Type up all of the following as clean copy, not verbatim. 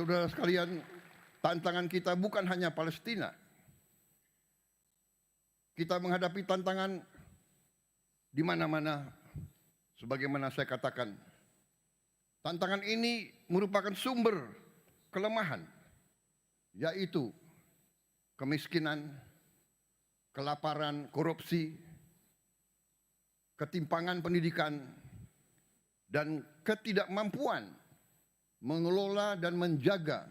Saudara-saudara sekalian, tantangan kita bukan hanya Palestina. Kita menghadapi tantangan di mana-mana, sebagaimana saya katakan. Tantangan ini merupakan sumber kelemahan, yaitu kemiskinan, kelaparan, korupsi, ketimpangan pendidikan, dan ketidakmampuan mengelola dan menjaga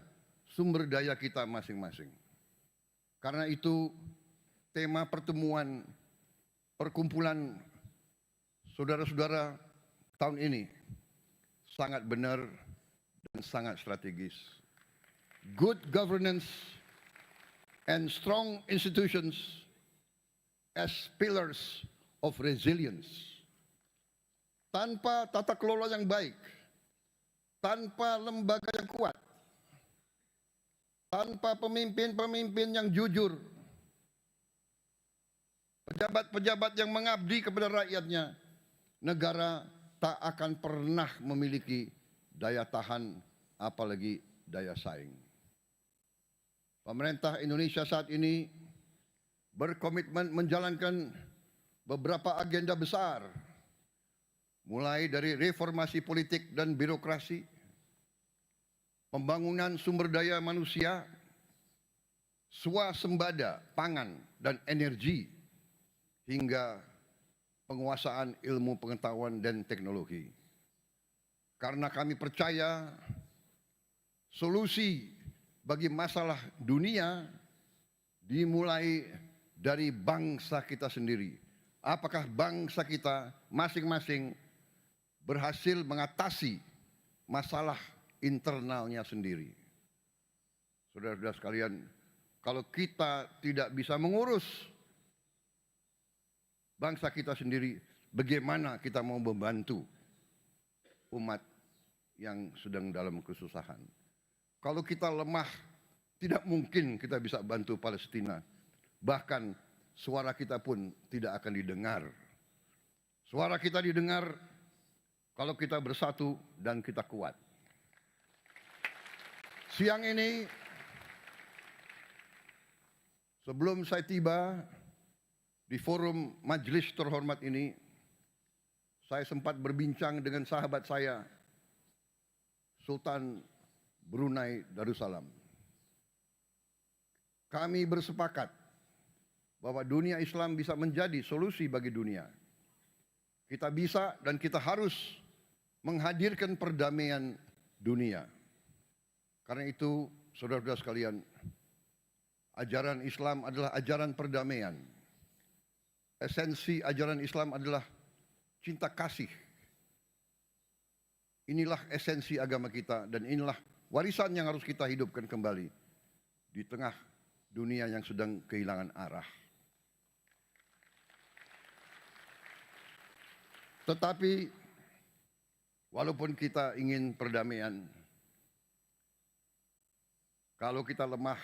sumber daya kita masing-masing. Karena itu, tema pertemuan perkumpulan saudara-saudara tahun ini sangat benar dan sangat strategis. Good governance and strong institutions as pillars of resilience. Tanpa tata kelola yang baik, tanpa lembaga yang kuat, tanpa pemimpin-pemimpin yang jujur, pejabat-pejabat yang mengabdi kepada rakyatnya, negara tak akan pernah memiliki daya tahan, apalagi daya saing. Pemerintah Indonesia saat ini berkomitmen menjalankan beberapa agenda besar, mulai dari reformasi politik dan birokrasi, pembangunan sumber daya manusia, swasembada pangan dan energi, hingga penguasaan ilmu pengetahuan dan teknologi. Karena kami percaya solusi bagi masalah dunia dimulai dari bangsa kita sendiri. Apakah bangsa kita masing-masing berhasil mengatasi masalah internalnya sendiri? Saudara-saudara sekalian, kalau kita tidak bisa mengurus bangsa kita sendiri, bagaimana kita mau membantu umat yang sedang dalam kesusahan? Kalau kita lemah, tidak mungkin kita bisa bantu Palestina. Bahkan suara kita pun tidak akan didengar. Suara kita didengar kalau kita bersatu dan kita kuat. Siang ini, sebelum saya tiba di forum majelis terhormat ini, saya sempat berbincang dengan sahabat saya, Sultan Brunei Darussalam. Kami bersepakat bahwa dunia Islam bisa menjadi solusi bagi dunia. Kita bisa dan kita harus menghadirkan perdamaian dunia. Karena itu, saudara-saudara sekalian, ajaran Islam adalah ajaran perdamaian. Esensi ajaran Islam adalah cinta kasih. Inilah esensi agama kita dan inilah warisan yang harus kita hidupkan kembali di tengah dunia yang sedang kehilangan arah. Tetapi walaupun kita ingin perdamaian, kalau kita lemah,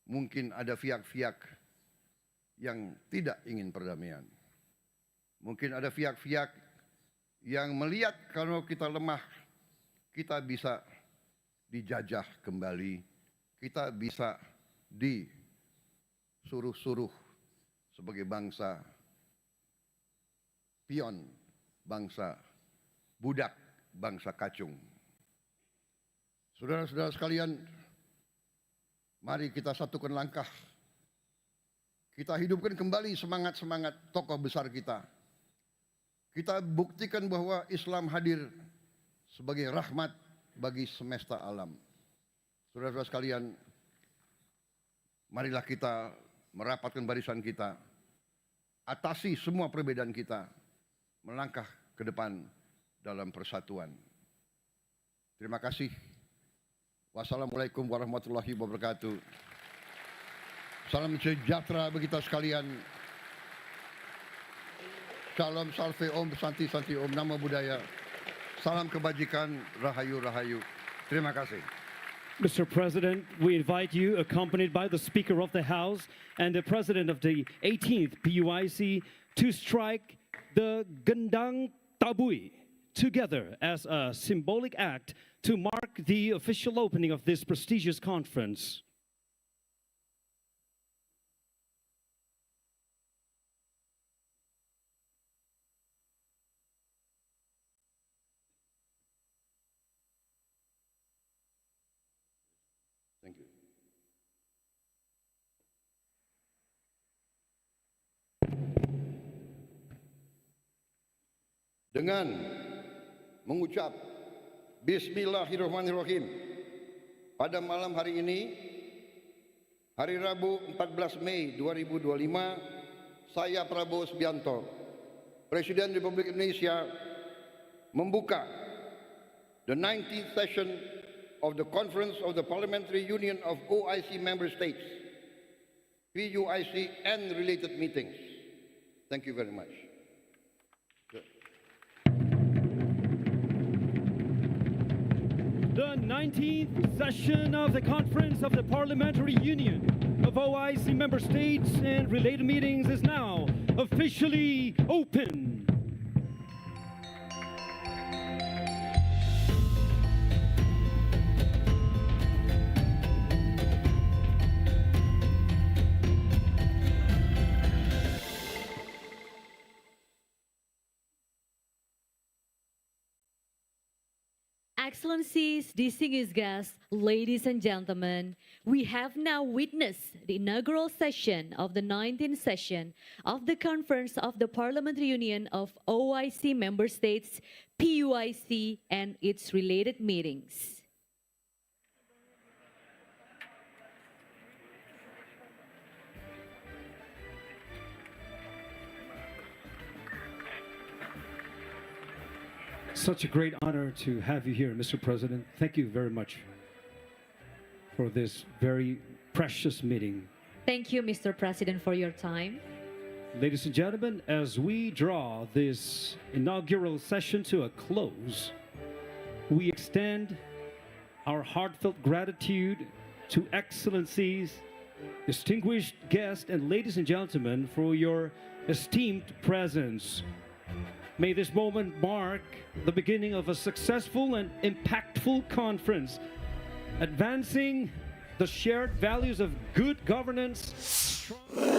mungkin ada pihak-pihak yang tidak ingin perdamaian. Mungkin ada pihak-pihak yang melihat kalau kita lemah, kita bisa dijajah kembali, kita bisa disuruh-suruh sebagai bangsa pion, bangsa budak, bangsa kacung. Saudara-saudara sekalian, mari kita satukan langkah. Kita hidupkan kembali semangat-semangat tokoh besar kita. Kita buktikan bahwa Islam hadir sebagai rahmat bagi semesta alam. Saudara-saudara sekalian, marilah kita merapatkan barisan kita, atasi semua perbedaan kita, melangkah ke depan dalam persatuan. Terima kasih. Wassalamualaikum warahmatullahi wabarakatuh. Salam sejahtera bagi kita sekalian. Salam salve om, santi santi om, namo buddhaya. Salam kebajikan, rahayu rahayu. Terima kasih. Mr. President, we invite you, accompanied by the Speaker of the House and the President of the 18th PUIC, to strike the Gendang Tabui together as a symbolic act to mark mark the official opening of this prestigious conference. Thank you. Dengan mengucap Bismillahirrahmanirrahim pada malam hari ini, hari Rabu 14 Mei 2025, saya Prabowo Subianto, Presiden Republik Indonesia, membuka the 19th session of the Conference of the Parliamentary Union of OIC Member States, PUIC, and related meetings. Thank you very much. The 19th session of the Conference of the Parliamentary Union of OIC Member States and related meetings is now officially open. Excellencies, distinguished guests, ladies and gentlemen, we have now witnessed the inaugural session of the 19th session of the Conference of the Parliamentary Union of OIC Member States, PUIC, and its related meetings. Such a great honor to have you here, Mr. President. Thank you very much for this very precious meeting. Thank you, Mr. President, for your time. Ladies and gentlemen, as we draw this inaugural session to a close, we extend our heartfelt gratitude to excellencies, distinguished guests, and ladies and gentlemen for your esteemed presence. May this moment mark the beginning of a successful and impactful conference, advancing the shared values of good governance, strong